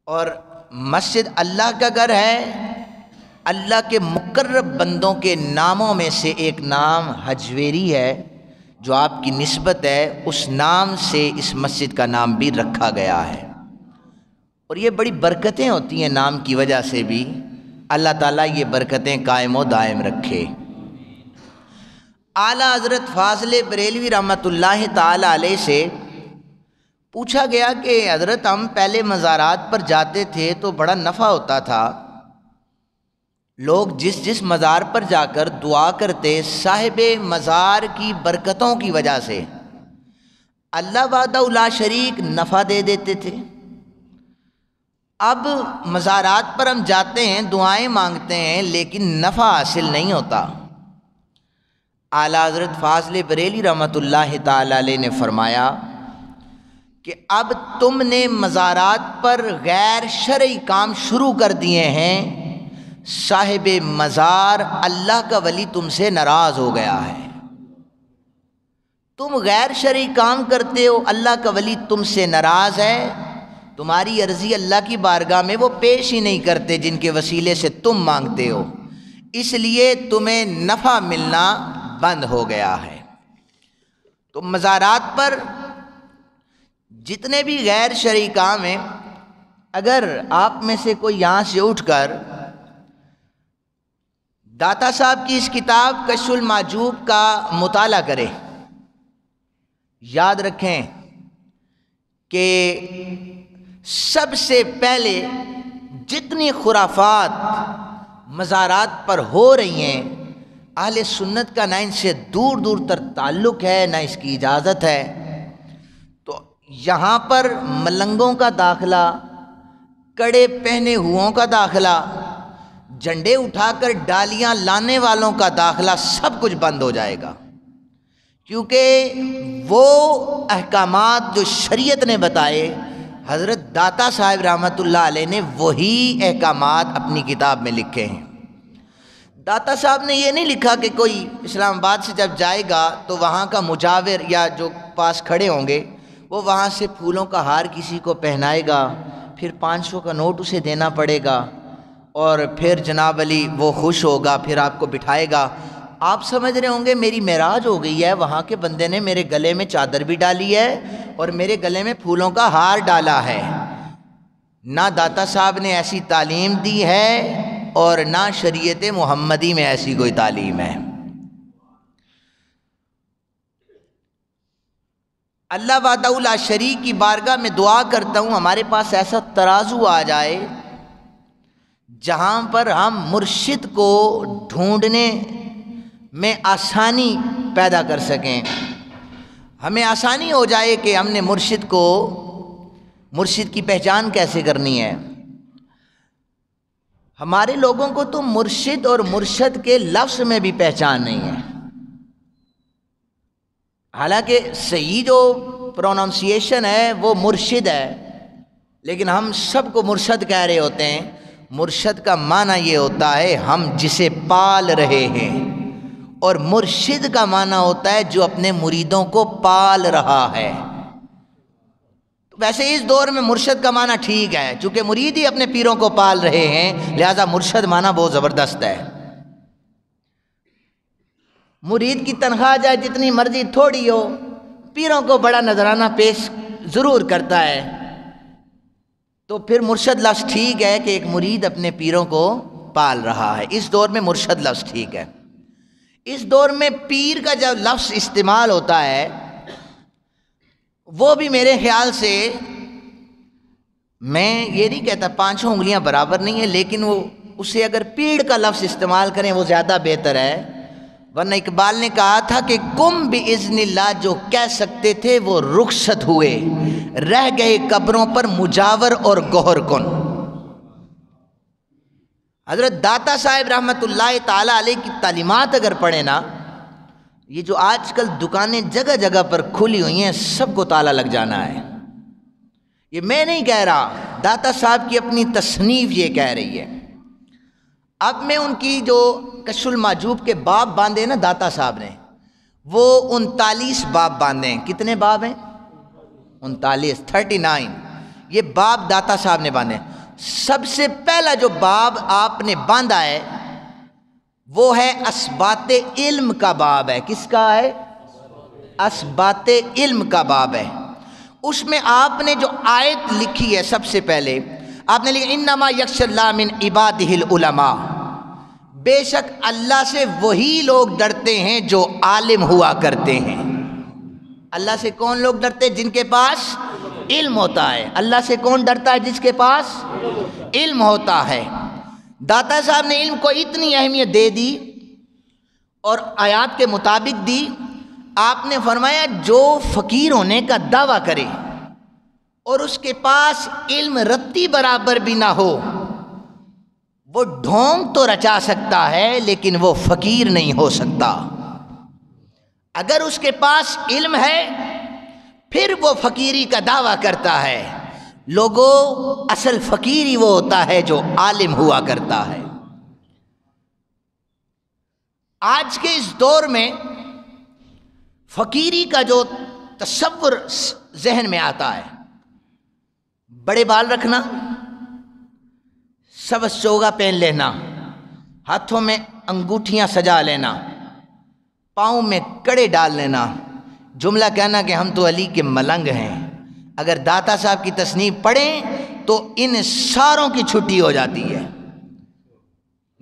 اور مسجد اللہ کا گھر ہے۔ اللہ کے مقرب بندوں کے ناموں میں سے ایک نام حجویری ہے، جو آپ کی نسبت ہے، اس نام سے اس مسجد کا نام بھی رکھا گیا ہے۔ اور یہ بڑی برکتیں ہوتی ہیں نام کی وجہ سے بھی، اللہ تعالیٰ یہ برکتیں قائم و دائم رکھے۔ اعلیٰ حضرت فاضل بریلوی رحمۃ اللہ تعالی علیہ سے پوچھا گیا کہ حضرت ہم پہلے مزارات پر جاتے تھے تو بڑا نفع ہوتا تھا، لوگ جس مزار پر جا کر دعا کرتے صاحب مزار کی برکتوں کی وجہ سے اللہ وحدہ لا شریک نفع دے دیتے تھے۔ اب مزارات پر ہم جاتے ہیں، دعائیں مانگتے ہیں، لیکن نفع حاصل نہیں ہوتا۔ اعلیٰ حضرت فاضل بریلی رحمۃ اللہ تعالی علیہ نے فرمایا کہ اب تم نے مزارات پر غیر شرعی کام شروع کر دیے ہیں، صاحب مزار اللہ کا ولی تم سے ناراض ہو گیا ہے۔ تم غیر شرعی کام کرتے ہو، اللہ کا ولی تم سے ناراض ہے، تمہاری عرضی اللہ کی بارگاہ میں وہ پیش ہی نہیں کرتے جن کے وسیلے سے تم مانگتے ہو، اس لیے تمہیں نفع ملنا بند ہو گیا ہے۔ تو مزارات پر جتنے بھی غیر شرعی کام ہیں، اگر آپ میں سے کوئی یہاں سے اٹھ کر داتا صاحب کی اس کتاب کشف المحجوب کا مطالعہ کرے، یاد رکھیں کہ سب سے پہلے جتنی خرافات مزارات پر ہو رہی ہیں، اہل سنت کا نہ ان سے دور دور تر تعلق ہے، نہ اس کی اجازت ہے۔ تو یہاں پر ملنگوں کا داخلہ، کڑے پہنے ہوں کا داخلہ، جھنڈے اٹھا کر ڈالیاں لانے والوں کا داخلہ سب کچھ بند ہو جائے گا، کیونکہ وہ احکامات جو شریعت نے بتائے، حضرت داتا صاحب رحمۃ اللہ علیہ نے وہی احکامات اپنی کتاب میں لکھے ہیں۔ داتا صاحب نے یہ نہیں لکھا کہ کوئی اسلام آباد سے جب جائے گا تو وہاں کا مجاور یا جو پاس کھڑے ہوں گے وہ وہاں سے پھولوں کا ہار کسی کو پہنائے گا، پھر 500 کا نوٹ اسے دینا پڑے گا، اور پھر جناب علی وہ خوش ہوگا، پھر آپ کو بٹھائے گا۔ آپ سمجھ رہے ہوں گے میری معراج ہو گئی ہے، وہاں کے بندے نے میرے گلے میں چادر بھی ڈالی ہے اور میرے گلے میں پھولوں کا ہار ڈالا ہے۔ نہ داتا صاحب نے ایسی تعلیم دی ہے اور نہ شریعت محمدی میں ایسی کوئی تعلیم ہے۔ اللہ وحدہ لا شریک کی بارگاہ میں دعا کرتا ہوں ہمارے پاس ایسا ترازو آ جائے جہاں پر ہم مرشد کو ڈھونڈنے میں آسانی پیدا کر سکیں، ہمیں آسانی ہو جائے کہ ہم نے مرشد کی پہچان کیسے کرنی ہے۔ ہمارے لوگوں کو تو مرشد اور مرشد کے لفظ میں بھی پہچان نہیں ہے، حالانکہ صحیح جو پروننسیشن ہے وہ مرشد ہے، لیکن ہم سب کو مرشد کہہ رہے ہوتے ہیں۔ مرشد کا معنی یہ ہوتا ہے ہم جسے پال رہے ہیں، اور مرشد کا معنی ہوتا ہے جو اپنے مریدوں کو پال رہا ہے۔ ویسے اس دور میں مرشد کا معنی ٹھیک ہے، چونکہ مرید ہی اپنے پیروں کو پال رہے ہیں، لہذا مرشد معنی بہت زبردست ہے۔ مرید کی تنخواہ جائے جتنی مرضی تھوڑی ہو، پیروں کو بڑا نذرانہ پیش ضرور کرتا ہے، تو پھر مرشد لفظ ٹھیک ہے کہ ایک مرید اپنے پیروں کو پال رہا ہے۔ اس دور میں مرشد لفظ ٹھیک ہے۔ اس دور میں پیر کا جب لفظ استعمال ہوتا ہے وہ بھی میرے خیال سے، میں یہ نہیں کہتا 5 انگلیاں برابر نہیں ہیں، لیکن وہ اسے اگر پیڑ کا لفظ استعمال کریں وہ زیادہ بہتر ہے، ورنہ اقبال نے کہا تھا کہ کم باذن اللہ جو کہہ سکتے تھے وہ رخصت ہوئے، رہ گئے قبروں پر مجاور اور گوہر کن۔ حضرت داتا صاحب رحمۃ اللہ تعالی علیہ کی تعلیمات اگر پڑھیں نا، یہ جو آج کل دکانیں جگہ جگہ پر کھلی ہوئی ہیں سب کو تالا لگ جانا ہے۔ یہ میں نہیں کہہ رہا، داتا صاحب کی اپنی تصنیف یہ کہہ رہی ہے۔ اب میں ان کی جو کشف المحجوب کے باب باندھے نا داتا صاحب نے، وہ 39 باب باندھے ہیں۔ کتنے باب ہیں؟ 39 یہ باب داتا صاحب نے باندھے ہیں۔ سب سے پہلا جو باب آپ نے باندھا ہے وہ ہے اسبات علم کا باب ہے. کس کا ہے؟ اسبات علم کا باب ہے. اس میں آپ نے جو آیت لکھی ہے سب سے پہلے آپ نے لکھا انما یخشی اللہ من عبادہ العلماء، بے شک اللہ سے وہی لوگ ڈرتے ہیں جو عالم ہوا کرتے ہیں. اللہ سے کون لوگ ڈرتے؟ جن کے پاس علم ہوتا ہے. اللہ سے کون ڈرتا ہے؟ جس کے پاس علم ہوتا ہے. داتا صاحب نے علم کو اتنی اہمیت دے دی اور آیات کے مطابق دی. آپ نے فرمایا جو فقیر ہونے کا دعویٰ کرے اور اس کے پاس علم رتی برابر بھی نہ ہو، وہ ڈھونگ تو رچا سکتا ہے لیکن وہ فقیر نہیں ہو سکتا. اگر اس کے پاس علم ہے پھر وہ فقیری کا دعویٰ کرتا ہے. لوگوں، اصل فقیری وہ ہوتا ہے جو عالم ہوا کرتا ہے. آج کے اس دور میں فقیری کا جو تصور ذہن میں آتا ہے، بڑے بال رکھنا، سبز چوگا پہن لینا، ہاتھوں میں انگوٹھیاں سجا لینا، پاؤں میں کڑے ڈال لینا، جملہ کہنا کہ ہم تو علی کے ملنگ ہیں. اگر داتا صاحب کی تصنیف پڑھیں تو ان ساروں کی چھٹی ہو جاتی ہے.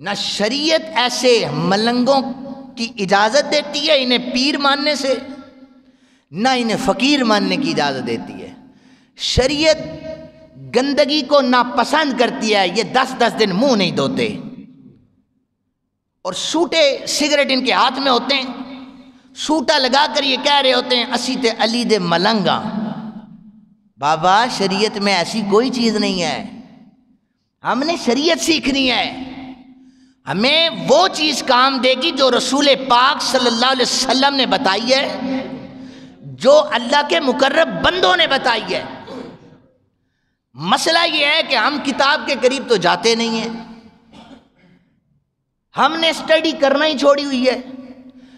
نہ شریعت ایسے ملنگوں کی اجازت دیتی ہے انہیں پیر ماننے سے، نہ انہیں فقیر ماننے کی اجازت دیتی ہے. شریعت گندگی کو ناپسند کرتی ہے. یہ 10 دن منہ نہیں دھوتے اور سوٹے سگریٹ ان کے ہاتھ میں ہوتے ہیں، سوٹا لگا کر یہ کہہ رہے ہوتے ہیں اسی تے علی دے ملنگاں. بابا شریعت میں ایسی کوئی چیز نہیں ہے. ہم نے شریعت سیکھنی ہے. ہمیں وہ چیز کام دے گی جو رسول پاک صلی اللہ علیہ وسلم نے بتائی ہے، جو اللہ کے مقرب بندوں نے بتائی ہے. مسئلہ یہ ہے کہ ہم کتاب کے قریب تو جاتے نہیں ہیں. ہم نے اسٹڈی کرنا ہی چھوڑی ہوئی ہے.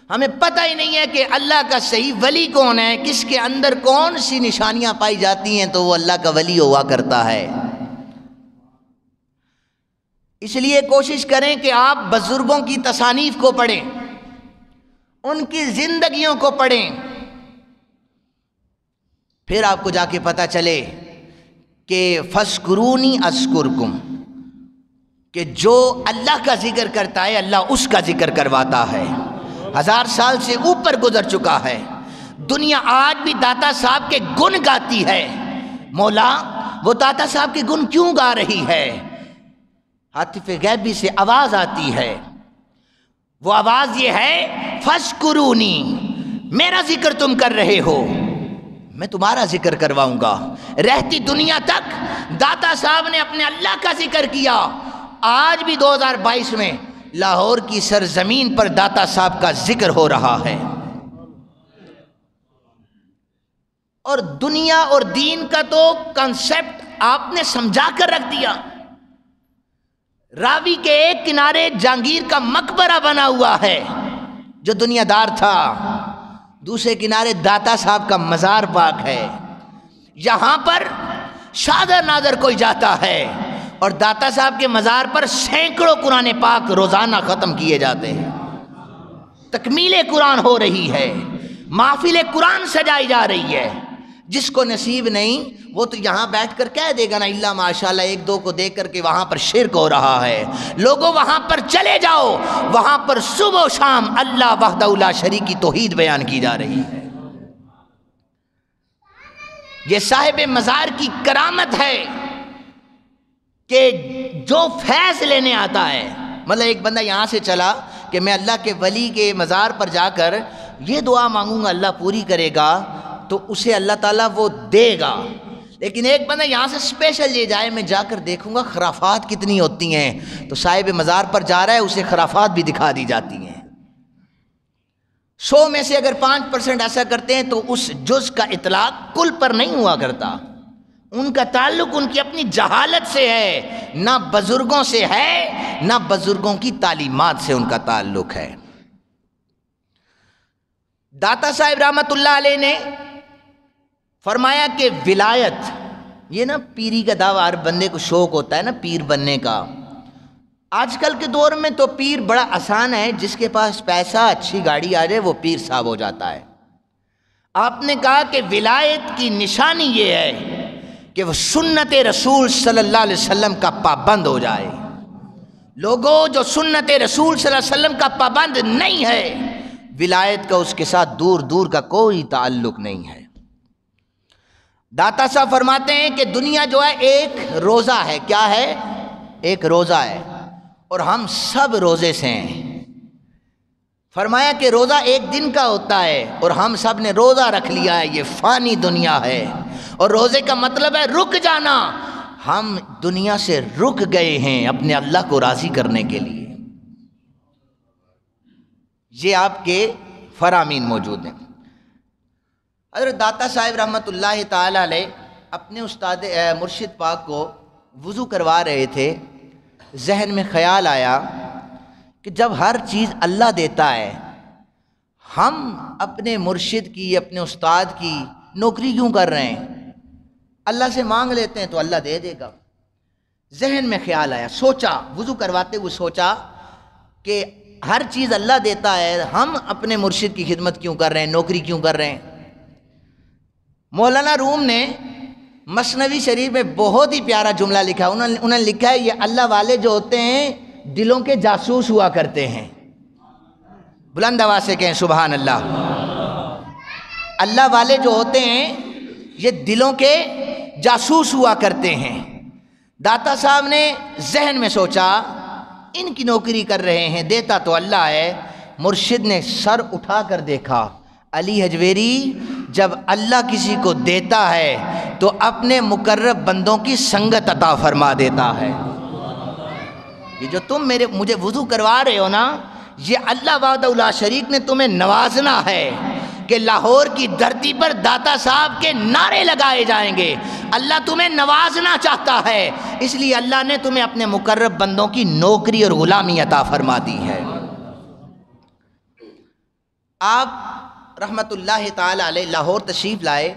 ہمیں پتہ ہی نہیں ہے کہ اللہ کا صحیح ولی کون ہے، کس کے اندر کون سی نشانیاں پائی جاتی ہیں تو وہ اللہ کا ولی ہوا کرتا ہے. اس لیے کوشش کریں کہ آپ بزرگوں کی تصانیف کو پڑھیں، ان کی زندگیوں کو پڑھیں، پھر آپ کو جا کے پتہ چلے کہ فَاذْكُرُونِي أَذْكُرْكُمْ، کہ جو اللہ کا ذکر کرتا ہے اللہ اس کا ذکر کرواتا ہے. 1000 سال سے اوپر گزر چکا ہے. دنیا آج بھی داتا صاحب کے گن گاتی ہے. مولا وہ داتا صاحب کے گن کیوں گا رہی ہے؟ ہاتف غیبی سے آواز آتی ہے. وہ آواز یہ ہے فَاذْكُرُونِي، میرا ذکر تم کر رہے ہو، میں تمہارا ذکر کرواؤں گا. رہتی دنیا تک داتا صاحب نے اپنے اللہ کا ذکر کیا. آج بھی 2022 میں لاہور کی سرزمین پر داتا صاحب کا ذکر ہو رہا ہے. اور دنیا اور دین کا تو کنسپٹ آپ نے سمجھا کر رکھ دیا. راوی کے ایک کنارے جہانگیر کا مقبرہ بنا ہوا ہے جو دنیا دار تھا، دوسرے کنارے داتا صاحب کا مزار پاک ہے. یہاں پر شادر نادر کوئی جاتا ہے اور داتا صاحب کے مزار پر سینکڑوں قرآن پاک روزانہ ختم کیے جاتے ہیں. تکمیل قرآن ہو رہی ہے، محفل قرآن سجائی جا رہی ہے. جس کو نصیب نہیں وہ تو یہاں بیٹھ کر کہہ دے گا نا اللہ ماشاءاللہ، ایک دو کو دیکھ کر کے وہاں پر شرک ہو رہا ہے. لوگوں وہاں پر چلے جاؤ، وہاں پر صبح و شام اللہ وحدہ لا شریک کی توحید بیان کی جا رہی ہے. یہ صاحب مزار کی کرامت ہے کہ جو فیض لینے آتا ہے، مطلب ایک بندہ یہاں سے چلا کہ میں اللہ کے ولی کے مزار پر جا کر یہ دعا مانگوں گا اللہ پوری کرے گا، تو اسے اللہ تعالیٰ وہ دے گا. لیکن ایک بندہ یہاں سے اسپیشل یہ جائے میں جا کر دیکھوں گا خرافات کتنی ہوتی ہیں، تو صاحب مزار پر جا رہا ہے اسے خرافات بھی دکھا دی جاتی ہیں. 100 میں سے اگر 5% ایسا کرتے ہیں تو اس جز کا اطلاق کل پر نہیں ہوا کرتا. ان کا تعلق ان کی اپنی جہالت سے ہے، نہ بزرگوں سے ہے، نہ بزرگوں کی تعلیمات سے ان کا تعلق ہے. داتا صاحب رحمت اللہ علیہ نے فرمایا کہ ولایت یہ نا پیری کا دعویٰ ہر بندے کو شوق ہوتا ہے نا پیر بننے کا. آج کل کے دور میں تو پیر بڑا آسان ہے، جس کے پاس پیسہ اچھی گاڑی آ جائے وہ پیر صاحب ہو جاتا ہے. آپ نے کہا کہ ولایت کی نشانی یہ ہے کہ وہ سنت رسول صلی اللہ علیہ وسلم کا پابند ہو جائے. لوگوں جو سنت رسول صلی اللہ علیہ وسلم کا پابند نہیں ہے، ولایت کا اس کے ساتھ دور دور کا کوئی تعلق نہیں ہے. داتا صاحب فرماتے ہیں کہ دنیا جو ہے ایک روزہ ہے. کیا ہے؟ ایک روزہ ہے، اور ہم سب روزے سے ہیں. فرمایا کہ روزہ ایک دن کا ہوتا ہے اور ہم سب نے روزہ رکھ لیا ہے. یہ فانی دنیا ہے، اور روزے کا مطلب ہے رک جانا. ہم دنیا سے رک گئے ہیں اپنے اللہ کو راضی کرنے کے لیے. یہ آپ کے فرامین موجود ہیں. حضرت داتا صاحب رحمۃ اللہ تعالی علیہ اپنے استاد مرشد پاک کو وضو کروا رہے تھے. ذہن میں خیال آیا کہ جب ہر چیز اللہ دیتا ہے، ہم اپنے مرشد کی، اپنے استاد کی نوکری کیوں کر رہے ہیں؟ اللہ سے مانگ لیتے ہیں تو اللہ دے دے گا. ذہن میں خیال آیا، سوچا، وضو کرواتے ہوئے سوچا کہ ہر چیز اللہ دیتا ہے، ہم اپنے مرشد کی خدمت کیوں کر رہے ہیں، نوکری کیوں کر رہے ہیں؟ مولانا روم نے مثنوی شریف میں بہت ہی پیارا جملہ لکھا. انہوں نے لکھا ہے یہ اللہ والے جو ہوتے ہیں دلوں کے جاسوس ہوا کرتے ہیں. بلند آواز سے کہیں سبحان اللہ. اللہ والے جو ہوتے ہیں یہ دلوں کے جاسوس ہوا کرتے ہیں. داتا صاحب نے ذہن میں سوچا ان کی نوکری کر رہے ہیں، دیتا تو اللہ ہے. مرشد نے سر اٹھا کر دیکھا، علی حجویری جب اللہ کسی کو دیتا ہے تو اپنے مقرب بندوں کی سنگت عطا فرما دیتا ہے. یہ جو تم مجھے وضو کروا رہے ہو نا، یہ اللہ وحدہ لا شریک نے تمہیں نوازنا ہے کہ لاہور کی دھرتی پر داتا صاحب کے نعرے لگائے جائیں گے. اللہ تمہیں نوازنا چاہتا ہے، اس لیے اللہ نے تمہیں اپنے مقرب بندوں کی نوکری اور غلامی عطا فرما دی ہے. آپ رحمت اللہ تعالی علیہ لاہور تشریف لائے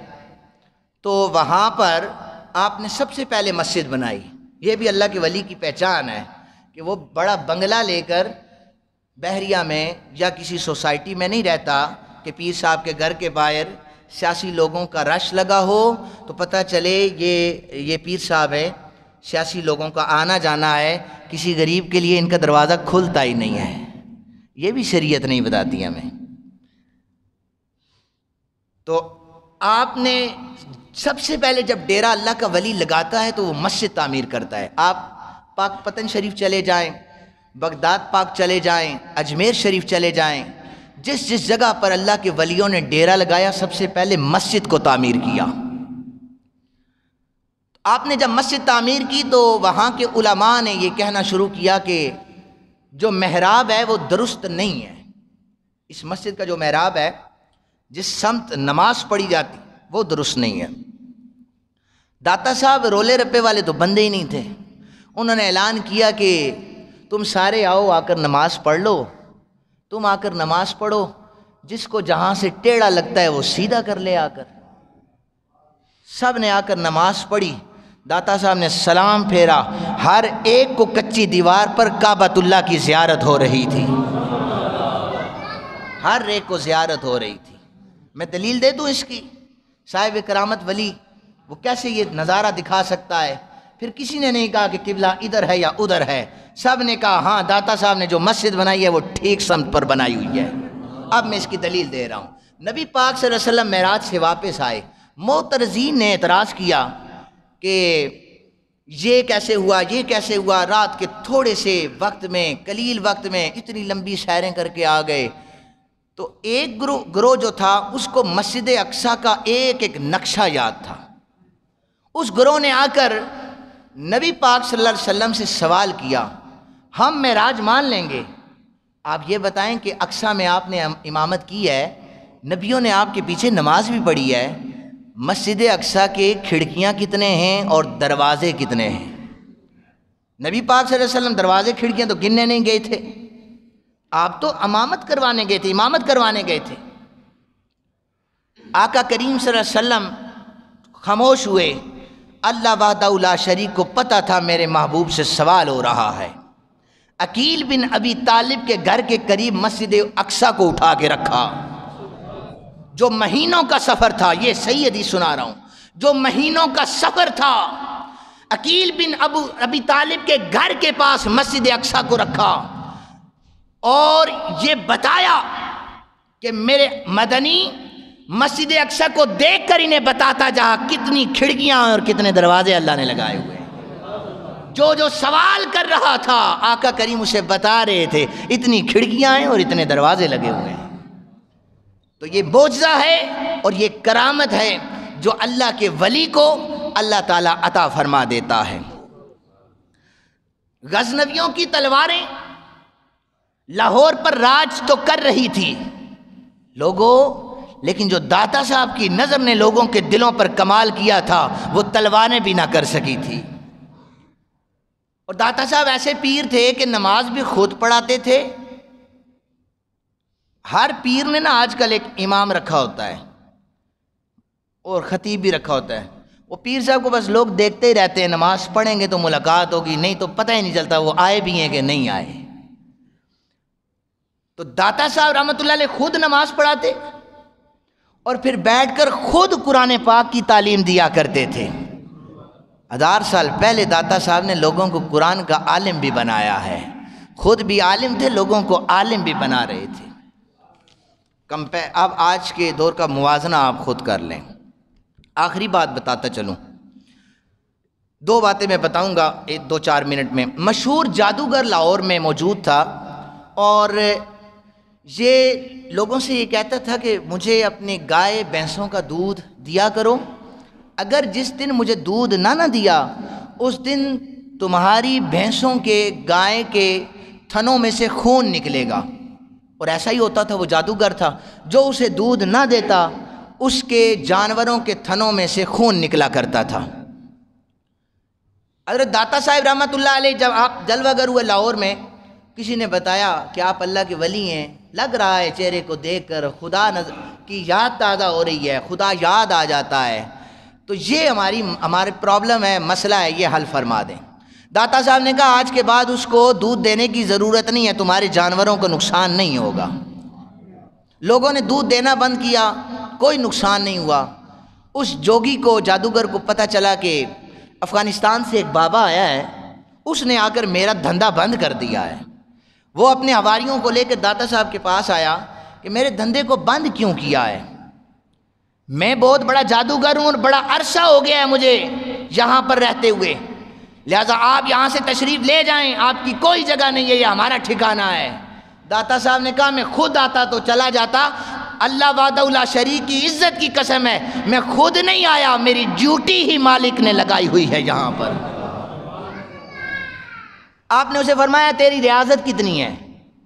تو وہاں پر آپ نے سب سے پہلے مسجد بنائی. یہ بھی اللہ کے ولی کی پہچان ہے کہ وہ بڑا بنگلہ لے کر بحریہ میں یا کسی سوسائٹی میں نہیں رہتا کہ پیر صاحب کے گھر کے باہر سیاسی لوگوں کا رش لگا ہو تو پتہ چلے یہ پیر صاحب ہے، سیاسی لوگوں کا آنا جانا ہے، کسی غریب کے لیے ان کا دروازہ کھلتا ہی نہیں ہے. یہ بھی شریعت نہیں بتاتی ہمیں. تو آپ نے سب سے پہلے جب ڈیرا اللہ کا ولی لگاتا ہے تو وہ مسجد تعمیر کرتا ہے. آپ پاک پتن شریف چلے جائیں، بغداد پاک چلے جائیں، اجمیر شریف چلے جائیں، جس جس جگہ پر اللہ کے ولیوں نے ڈیرا لگایا سب سے پہلے مسجد کو تعمیر کیا. آپ نے جب مسجد تعمیر کی تو وہاں کے علماء نے یہ کہنا شروع کیا کہ جو محراب ہے وہ درست نہیں ہے. اس مسجد کا جو محراب ہے جس سمت نماز پڑھی جاتی وہ درست نہیں ہے. داتا صاحب رولے رپے والے تو بندے ہی نہیں تھے. انہوں نے اعلان کیا کہ تم سارے آؤ، آ کر نماز پڑھ لو. تم آ کر نماز پڑھو، جس کو جہاں سے ٹیڑھا لگتا ہے وہ سیدھا کر لے. آ کر سب نے آ کر نماز پڑھی. داتا صاحب نے سلام پھیرا. ہر ایک کو کچی دیوار پر کعبۃ اللہ کی زیارت ہو رہی تھی. ہر ایک کو زیارت ہو رہی تھی. میں دلیل دے دوں اس کی، صاحب کرامت ولی وہ کیسے یہ نظارہ دکھا سکتا ہے. پھر کسی نے نہیں کہا کہ قبلہ ادھر ہے یا ادھر ہے، سب نے کہا ہاں داتا صاحب نے جو مسجد بنائی ہے وہ ٹھیک سمت پر بنائی ہوئی ہے. اب میں اس کی دلیل دے رہا ہوں. نبی پاک صلی اللہ علیہ وسلم معراج سے واپس آئے. معترضین نے اعتراض کیا کہ یہ کیسے ہوا، یہ کیسے ہوا، رات کے تھوڑے سے وقت میں، قلیل وقت میں اتنی لمبی سیریں کر کے آ گئے. تو ایک گروہ جو تھا اس کو مسجد اقصیٰ کا ایک ایک نقشہ یاد تھا. اس گروہ نے آ کر نبی پاک صلی اللہ علیہ وسلم سے سوال کیا، ہم معراج مان لیں گے، آپ یہ بتائیں کہ اقصیٰ میں آپ نے امامت کی ہے، نبیوں نے آپ کے پیچھے نماز بھی پڑھی ہے، مسجد اقصیٰ کے کھڑکیاں کتنے ہیں اور دروازے کتنے ہیں؟ نبی پاک صلی اللہ علیہ وسلم دروازے کھڑکیاں تو گننے نہیں گئے تھے، آپ تو امامت کروانے گئے تھے، امامت کروانے گئے تھے. آقا کریم صلی اللہ علیہ وسلم خاموش ہوئے. اللہ وحدہ لا شریک کو پتہ تھا میرے محبوب سے سوال ہو رہا ہے۔ عقیل بن ابی طالب کے گھر کے قریب مسجد اقصیٰ کو اٹھا کے رکھا، جو مہینوں کا سفر تھا، یہ صحیح حدیث سنا رہا ہوں، جو مہینوں کا سفر تھا، عقیل بن ابی طالب کے گھر کے پاس مسجد اقصیٰ کو رکھا اور یہ بتایا کہ میرے مدنی مسجد اقصیٰ کو دیکھ کر انہیں بتاتا جہاں کتنی کھڑکیاں اور کتنے دروازے اللہ نے لگائے ہوئے ہیں۔ جو سوال کر رہا تھا آقا کریم اسے بتا رہے تھے اتنی کھڑکیاں ہیں اور اتنے دروازے لگے ہوئے ہیں۔ تو یہ معجزہ ہے اور یہ کرامت ہے جو اللہ کے ولی کو اللہ تعالیٰ عطا فرما دیتا ہے۔ غزنویوں کی تلواریں لاہور پر راج تو کر رہی تھی لوگوں، لیکن جو داتا صاحب کی نظر نے لوگوں کے دلوں پر کمال کیا تھا وہ تلواریں بھی نہ کر سکی تھی۔ اور داتا صاحب ایسے پیر تھے کہ نماز بھی خود پڑھاتے تھے۔ ہر پیر نے نا آج کل ایک امام رکھا ہوتا ہے اور خطیب بھی رکھا ہوتا ہے، وہ پیر صاحب کو بس لوگ دیکھتے ہی رہتے ہیں، نماز پڑھیں گے تو ملاقات ہوگی، نہیں تو پتہ ہی نہیں چلتا وہ آئے بھی ہیں کہ نہیں آئے۔ تو داتا صاحب رحمۃ اللہ علیہ خود نماز پڑھاتے اور پھر بیٹھ کر خود قرآن پاک کی تعلیم دیا کرتے تھے۔ 1000 سال پہلے داتا صاحب نے لوگوں کو قرآن کا عالم بھی بنایا ہے، خود بھی عالم تھے، لوگوں کو عالم بھی بنا رہے تھے۔ اب آج کے دور کا موازنہ آپ خود کر لیں۔ آخری بات بتاتا چلوں، 2 باتیں میں بتاؤں گا 2-4 منٹ میں۔ مشہور جادوگر لاہور میں موجود تھا اور یہ لوگوں سے یہ کہتا تھا کہ مجھے اپنے گائے بھینسوں کا دودھ دیا کرو، اگر جس دن مجھے دودھ نہ دیا اس دن تمہاری بھینسوں کے گائے کے تھنوں میں سے خون نکلے گا۔ اور ایسا ہی ہوتا تھا، وہ جادوگر تھا، جو اسے دودھ نہ دیتا اس کے جانوروں کے تھنوں میں سے خون نکلا کرتا تھا۔ حضرت داتا صاحب رحمۃ اللہ علیہ جب آپ جلوہ گر ہوئے لاہور میں، کسی نے بتایا کہ آپ اللہ کے ولی ہیں، لگ رہا ہے چہرے کو دیکھ کر خدا کی یاد تازہ ہو رہی ہے، خدا یاد آ جاتا ہے، تو یہ ہماری پرابلم ہے، مسئلہ ہے، یہ حل فرما دیں۔ داتا صاحب نے کہا آج کے بعد اس کو دودھ دینے کی ضرورت نہیں ہے، تمہارے جانوروں کو نقصان نہیں ہوگا۔ لوگوں نے دودھ دینا بند کیا، کوئی نقصان نہیں ہوا۔ اس جوگی کو، جادوگر کو پتہ چلا کہ افغانستان سے ایک بابا آیا ہے، اس نے آ کر میرا دھندا بند کر دیا ہے۔ وہ اپنے حواریوں کو لے کے داتا صاحب کے پاس آیا کہ میرے دھندے کو بند کیوں کیا ہے؟ میں بہت بڑا جادوگر ہوں اور بڑا عرصہ ہو گیا ہے مجھے یہاں پر رہتے ہوئے، لہٰذا آپ یہاں سے تشریف لے جائیں، آپ کی کوئی جگہ نہیں ہے، یہ ہمارا ٹھکانہ ہے۔ داتا صاحب نے کہا میں خود آتا تو چلا جاتا، اللہ وحدہ لا شریک کی عزت کی قسم ہے میں خود نہیں آیا، میری ڈیوٹی ہی مالک نے لگائی ہوئی ہے یہاں پر۔ آپ نے اسے فرمایا تیری ریاضت کتنی ہے،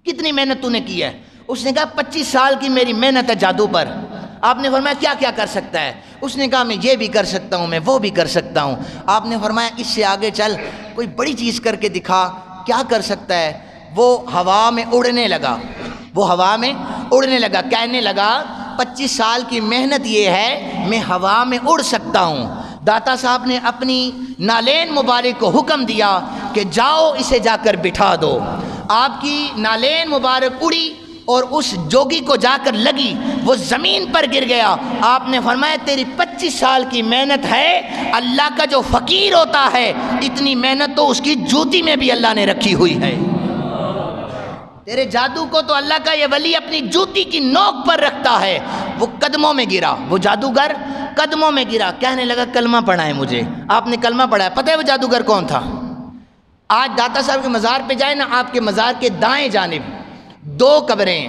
کتنی محنت تو نے کی ہے؟ اس نے کہا 25 سال کی میری محنت ہے جادو پر۔ آپ نے فرمایا کیا کیا کر سکتا ہے؟ اس نے کہا میں یہ بھی کر سکتا ہوں، میں وہ بھی کر سکتا ہوں۔ آپ نے فرمایا اس سے آگے چل، کوئی بڑی چیز کر کے دکھا، کیا کر سکتا ہے؟ وہ ہوا میں اڑنے لگا، کہنے لگا 25 سال کی محنت یہ ہے میں ہوا میں اڑ سکتا ہوں۔ داتا صاحب نے اپنی نالین مبارک کو حکم دیا کہ جاؤ اسے جا کر بٹھا دو۔ آپ کی نالین مبارک اڑی اور اس جوگی کو جا کر لگی، وہ زمین پر گر گیا۔ آپ نے فرمایا تیری 25 سال کی محنت ہے، اللہ کا جو فقیر ہوتا ہے اتنی محنت تو اس کی جوتی میں بھی اللہ نے رکھی ہوئی ہے۔ تیرے جادو کو تو اللہ کا یہ ولی اپنی جوتی کی نوک پر رکھتا ہے۔ وہ قدموں میں گرا، وہ جادوگر قدموں میں گرا، کہنے لگا کلمہ پڑھا ہے مجھے۔ آپ نے کلمہ پڑھا ہے، پتہ ہے وہ جادوگر کون تھا؟ آج داتا صاحب کے مزار پہ جائیں نا، آپ کے مزار کے دائیں جانب 2 قبریں،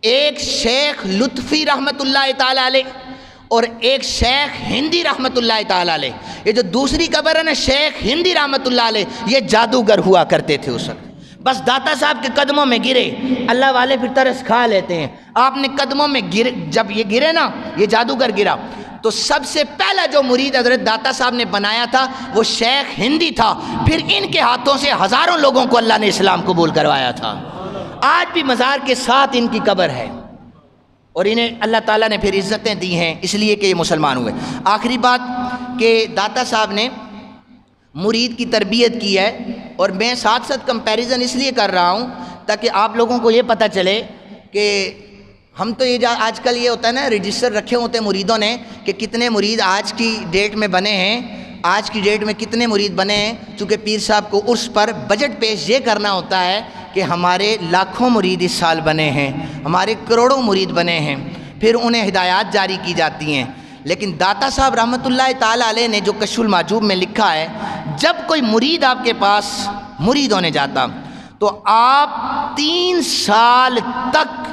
ایک شیخ لطفی رحمت اللہ تعالیٰ علیہ اور ایک شیخ ہندی رحمت اللہ تعالیٰ علیہ۔ یہ جو دوسری قبر ہے نا شیخ ہندی رحمت اللہ علیہ، یہ جادوگر ہوا کرتے تھے اس وقت۔ بس داتا صاحب کے قدموں میں گرے، اللہ والے پھر ترس کھا لیتے ہیں۔ آپ نے قدموں میں جب یہ گرے نا، یہ جادوگر گرا، تو سب سے پہلا جو مرید حضرت داتا صاحب نے بنایا تھا وہ شیخ ہندی تھا، پھر ان کے ہاتھوں سے ہزاروں لوگوں کو اللہ نے اسلام قبول کروایا تھا۔ آج بھی مزار کے ساتھ ان کی قبر ہے اور انہیں اللہ تعالیٰ نے پھر عزتیں دی ہیں اس لیے کہ یہ مسلمان ہوئے۔ آخری بات کہ داتا صاحب نے مرید کی تربیت کی ہے، اور میں ساتھ ساتھ کمپیریزن اس لیے کر رہا ہوں تاکہ آپ لوگوں کو یہ پتہ چلے کہ ہم تو یہ آج کل یہ ہوتا ہے نا، رجسٹر رکھے ہوتے ہیں مریدوں نے کہ کتنے مرید آج کی ڈیٹ میں بنے ہیں، آج کی ڈیٹ میں کتنے مرید بنے ہیں۔ چونکہ پیر صاحب کو عرس پر بجٹ پیش یہ کرنا ہوتا ہے کہ ہمارے لاکھوں مرید اس سال بنے ہیں، ہمارے کروڑوں مرید بنے ہیں، پھر انہیں ہدایات جاری کی جاتی ہیں۔ لیکن داتا صاحب رحمۃ اللہ تعالیٰ علیہ نے جو کشف المحجوب میں لکھا ہے، جب کوئی مرید آپ کے پاس مرید ہونے جاتا تو آپ 3 سال تک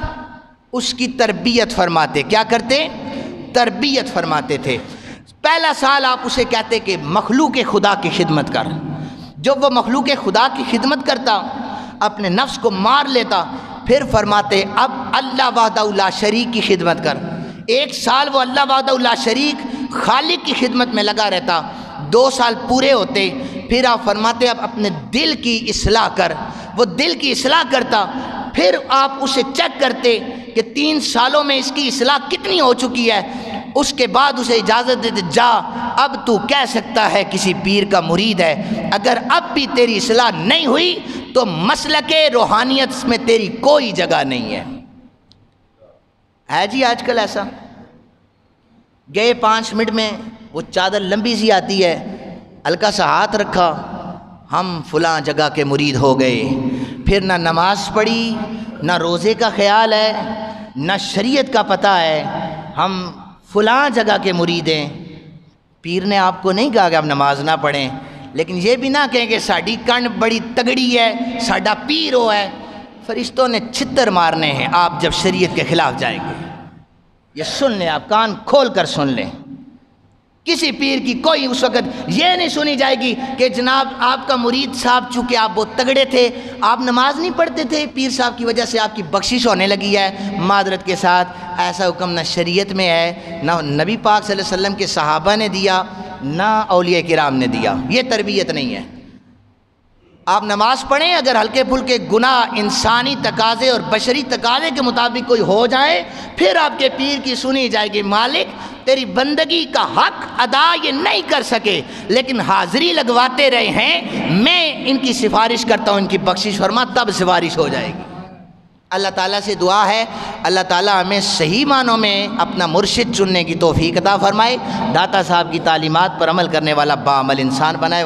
اس کی تربیت فرماتے۔ کیا کرتے؟ تربیت فرماتے تھے۔ پہلا سال آپ اسے کہتے کہ مخلوق خدا کی خدمت کر۔ جب وہ مخلوق خدا کی خدمت کرتا، اپنے نفس کو مار لیتا، پھر فرماتے اب اللہ وحدہ لا شریک کی خدمت کر۔ 1 سال وہ اللہ وحدہ لا شریک خالق کی خدمت میں لگا رہتا، 2 سال پورے ہوتے، پھر آپ فرماتے اب اپنے دل کی اصلاح کر۔ وہ دل کی اصلاح کرتا، پھر آپ اسے چیک کرتے کہ 3 سالوں میں اس کی اصلاح کتنی ہو چکی ہے۔ اس کے بعد اسے اجازت دیتے جا، اب تو کہہ سکتا ہے کسی پیر کا مرید ہے۔ اگر اب بھی تیری اصلاح نہیں ہوئی تو مسلک روحانیت میں تیری کوئی جگہ نہیں ہے جی آج کل ایسا؟ گئے 5 منٹ میں وہ چادر لمبی سی آتی ہے، ہلکا سا ہاتھ رکھا، ہم فلاں جگہ کے مرید ہو گئے۔ پھر نہ نماز پڑھی، نہ روزے کا خیال ہے، نہ شریعت کا پتہ ہے، ہم فلاں جگہ کے مرید ہیں۔ پیر نے آپ کو نہیں کہا کہ آپ نماز نہ پڑھیں، لیکن یہ بھی نہ کہیں کہ ساڈی کن بڑی تگڑی ہے، ساڈا پیر وہ ہے۔ فرشتوں نے چھتر مارنے ہیں آپ جب شریعت کے خلاف جائیں گے۔ یہ سن لیں، آپ کان کھول کر سن لیں، کسی پیر کی کوئی اس وقت یہ نہیں سنی جائے گی کہ جناب آپ کا مرید صاحب چونکہ آپ بہت تگڑے تھے، آپ نماز نہیں پڑھتے تھے، پیر صاحب کی وجہ سے آپ کی بخشش ہونے لگی ہے۔ معذرت کے ساتھ ایسا حکم نہ شریعت میں ہے، نہ نبی پاک صلی اللہ علیہ وسلم کے صحابہ نے دیا، نہ اولیاء کرام نے دیا۔ یہ تربیت نہیں ہے۔ آپ نماز پڑھیں، اگر ہلکے پھلکے گناہ انسانی تقاضے اور بشری تقاضے کے مطابق کوئی ہو جائے، پھر آپ کے پیر کی سنی جائے گی۔ مالک تیری بندگی کا حق ادا یہ نہیں کر سکے لیکن حاضری لگواتے رہے ہیں، میں ان کی سفارش کرتا ہوں، ان کی بخشش فرما، تب سفارش ہو جائے گی۔ اللہ تعالیٰ سے دعا ہے اللہ تعالیٰ ہمیں صحیح معنوں میں اپنا مرشد چننے کی توفیق عطا فرمائے، داتا صاحب کی تعلیمات پر عمل کرنے والا باعمل انسان بنائے۔